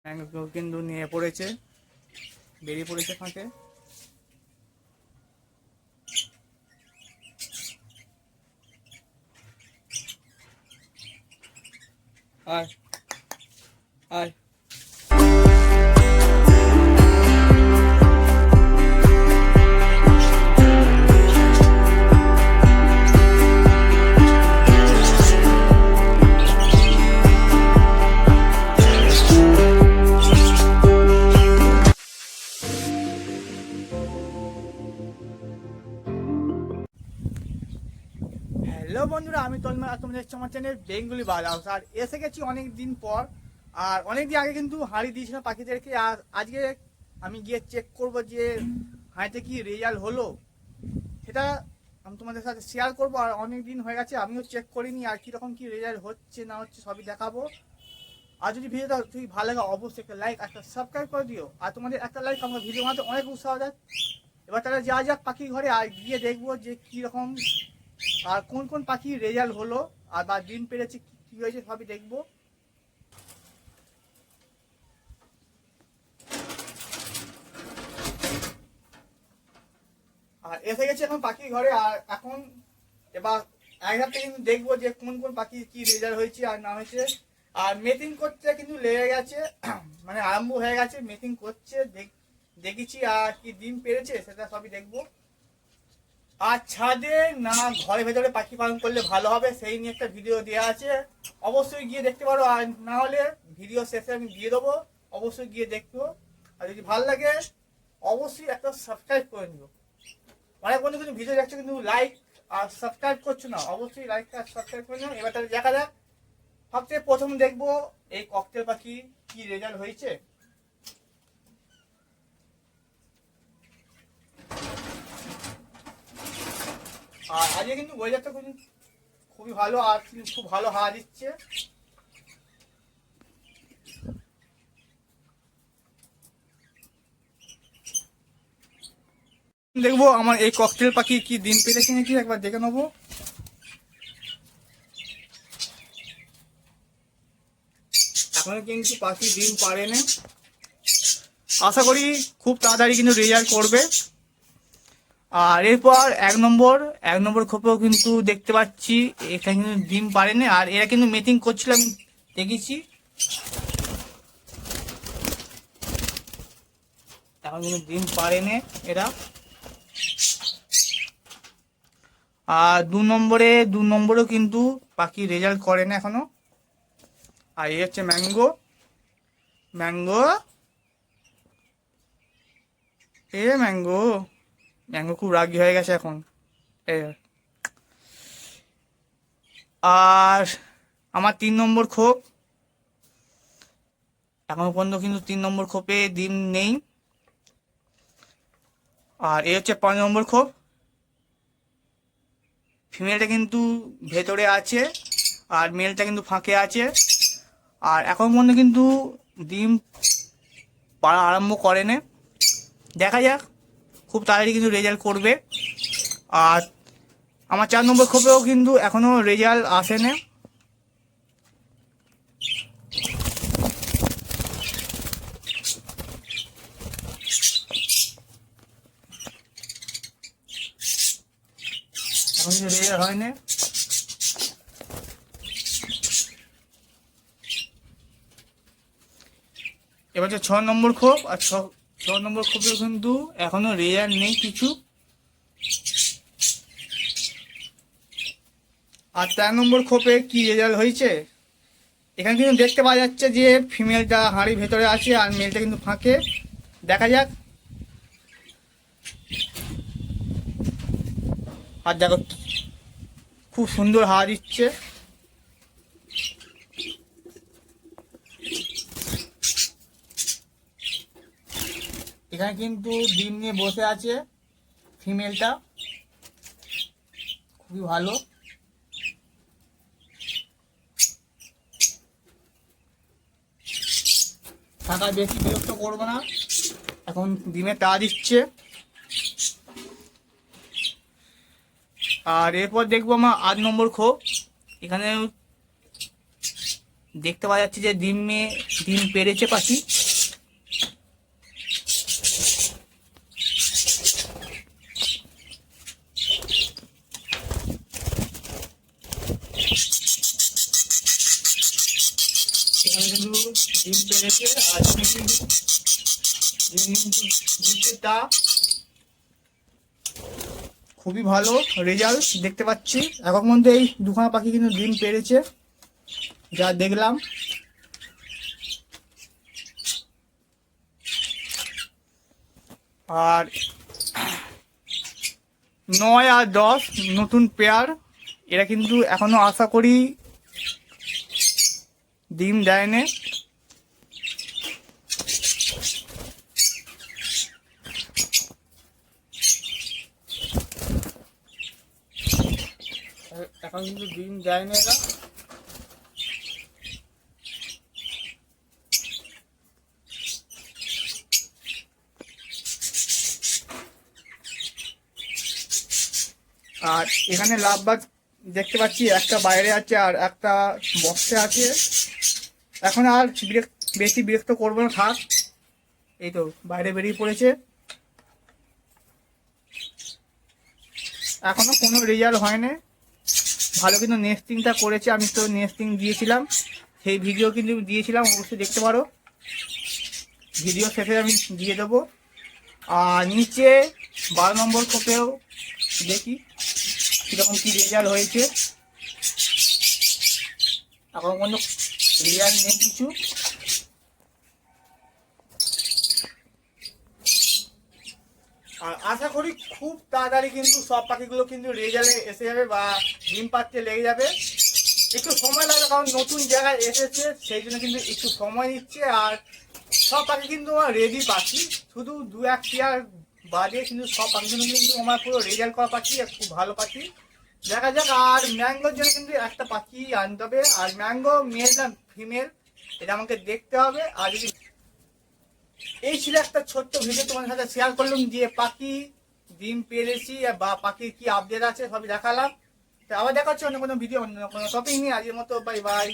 Mango কিন্তু নিয়ে পড়েছে, বেরিয়ে পড়েছে ফাঁকে। আয় আয়। হ্যালো বন্ধুরা, আমি তন্ময় আর তোমরা দেখছো আমার চ্যানেল বেঙ্গলি বাজার। আর এসে গেছি অনেক দিন পর। আর অনেক দিন আগে কিন্তু হাঁড়ি দিয়েছিলাম পাখিদেরকে। আর আজকে আমি গিয়ে চেক করব যে হাঁড়িতে কি রেজাল্ট হলো, সেটা আমি তোমাদের সাথে শেয়ার করব। আর অনেক দিন হয়ে গেছে আমিও চেক করিনি, আর কীরকম কি রেজাল্ট হচ্ছে না হচ্ছে সবই দেখাবো। আর যদি ভিডিওটা তুমি ভালো লাগে অবশ্যই একটা লাইক একটা সাবস্ক্রাইব করে দিও। আর তোমাদের একটা লাইক আমার ভিডিও বানাতে অনেক উৎসাহ দেয়। এবার তাহলে যা যাক পাখি ঘরে আর গিয়ে দেখবো যে কীরকম আর কোন কোন পাখির রেজাল্ট হলো, আর বা ডিম পেড়েছে কি হয়েছে সবই দেখবো। আর এসে গেছে এখন পাখির ঘরে। আর এখন এবার এক হাতে কিন্তু দেখবো যে কোন কোন পাখির কি রেজাল্ট হয়েছে আর না হয়েছে। আর মেটিং করতে কিন্তু লেগে গেছে, মানে আরম্ভ হয়ে গেছে, মেটিং করছে, দেখেছি। আর কি ডিম পেড়েছে সেটা সবই দেখবো। আর ছাদে না ঘরের ভেতরে পাখি পালন করলে ভালো হবে সেই নিয়ে একটা ভিডিও দেওয়া আছে, অবশ্যই গিয়ে দেখতে পারো। আর না হলে ভিডিও শেষে আমি দিয়ে দেবো, অবশ্যই গিয়ে দেখো। আর যদি ভালো লাগে অবশ্যই একটা সাবস্ক্রাইব করে নিও। অনেক বন্ধু কিন্তু ভিডিও দেখছো কিন্তু লাইক আর সাবস্ক্রাইব করছো না, অবশ্যই লাইক আর সাবস্ক্রাইব করে নিও। এবার তাহলে দেখা যাক সবচেয়ে প্রথম দেখবো এই ককটেল পাখি কি রেজাল্ট হয়েছে। আর আজকে কিন্তু ওয়েদারটা কিন্তু খুবই ভালো, আর কিন্তু খুব ভালো হাওয়া দিচ্ছে। দেখবো আমার এই ককটেল পাখি কি ডিম পেড়েছে নাকি, একবার দেখে নেবো। এখন কিন্তু পাখি ডিম পারে না, আশা করি খুব তাড়াতাড়ি কিন্তু রেজাল্ট করবে। আর এরপর এক নম্বর খোপেও কিন্তু দেখতে পাচ্ছি এখানে কিন্তু ডিম পারেনি। আর এরা কিন্তু মিটিং করছিলাম দেখেছি, এখন কিন্তু ডিম পারেনি এরা। আর দু নম্বরেও কিন্তু পাখি রেজাল্ট করে না এখনো। আর এই হচ্ছে ম্যাঙ্গো ম্যাঙ্গো ম্যাঙ্গো ম্যাঙ্গো খুব রাগী হয়ে গেছে এখন। আর আমার 3 নম্বর খোপ, এখনো পর্যন্ত কিন্তু 3 নম্বর খোপে ডিম নেই। আর এই হচ্ছে 5 নম্বর খোপ, ফিমেলটা কিন্তু ভেতরে আছে আর মেলটা কিন্তু ফাঁকে আছে। আর এখন পর্যন্ত কিন্তু ডিম পাড়া আরম্ভ করে না, দেখা যাক খুব তাড়াতাড়ি কিন্তু রেজাল্ট করবে। আর আমার 4 নম্বর খোপেও কিন্তু এখনো রেজাল্ট আসে না। এখন কিন্তু রেজাল্ট হয় না। এবার হচ্ছে 6 নম্বর খোপ, আর 6 নম্বর খোপে কিন্তু এখনো রেজাল্ট নেই কিছু। আর 4 নম্বর খোপে কি রেজাল্ট হয়েছে, এখানে কিন্তু দেখতে পাওয়া যাচ্ছে যে ফিমেলটা হাঁড়ির ভেতরে আছে আর মেলটা কিন্তু ফাঁকে, দেখা যাক। আর দেখো খুব সুন্দর হাওয়া দিচ্ছে। এখানে কিন্তু ডিম নিয়ে বসে আছে ফিমেলটা, খুবই ভালো। থাকা বেশি বিরক্ত করবো না, এখন ডিমে তা দিচ্ছে। আর এরপর দেখবো আমার 8 নম্বর খোপ, এখানে দেখতে পাওয়া যাচ্ছে যে ডিম পেড়েছে পাখি। এখানে কিন্তু ডিম পেড়েছে আর দিচ্ছেটা খুবই ভালো রেজাল্ট দেখতে পাচ্ছি। এখন মধ্যে এই দুখানা পাখি কিন্তু ডিম পেড়েছে যা দেখলাম। আর 9 আর 10 নতুন পেয়ার, এরা কিন্তু এখনো আশা করি ডিম দেয়নি। এখন কিন্তু ডিম দেয়নি এরা। আর এখানে লাভবাজ দেখতে পাচ্ছি, একটা বাইরে আছে আর একটা বক্সে আছে। এখন আর বেশি বিরক্ত করবো না, থাক। এই তো বাইরে বেরিয়ে পড়েছে। এখনো কোনো রেজাল্ট হয়নি, ভালো কিন্তু নেস্টিংটা করেছে। আমি তো নেস্টিং দিয়েছিলাম, সেই ভিডিও কিন্তু দিয়েছিলাম, অবশ্যই দেখতে পারো। ভিডিও শেষে আমি দিয়ে দেবো। আর নিচে 12 নম্বর খোপেও দেখি কীরকম কী রেজাল্ট হয়েছে। এখন কোনো রেজাল্ট নেই কিছু। আর আশা করি খুব তাড়াতাড়ি কিন্তু সব পাখিগুলো কিন্তু রেজাল্টে এসে যাবে বা ডিম পাড়তে লেগে যাবে। একটু সময় লাগবে, কারণ নতুন জায়গায় এসেছে, সেই জন্য কিন্তু একটু সময় নিচ্ছে। আর সব পাখি কিন্তু আমার রেডি পাখি, শুধু 2-1 পেয়ার বাদে কিন্তু সব পাখিগুলো কিন্তু আমার পুরো রেজাল্ট করা পাখি, খুব ভালো পাখি। দেখা যাক। আর ম্যাঙ্গোর জন্য কিন্তু একটা পাখি আনতে হবে। আর ম্যাঙ্গো মেল না ফিমেল এটা আমাকে দেখতে হবে। আর যদি এই ছিল একটা ছোট্ট ভিডিও তোমাদের সাথে শেয়ার করলাম, যে পাখি ডিম পেরেছি বা পাখির কি আপডেট আছে সবই দেখালাম। তো আবার দেখা হচ্ছে অন্য কোনো ভিডিও, অন্য কোনো টপিক নিয়ে। আজকের মতো বাই বাই।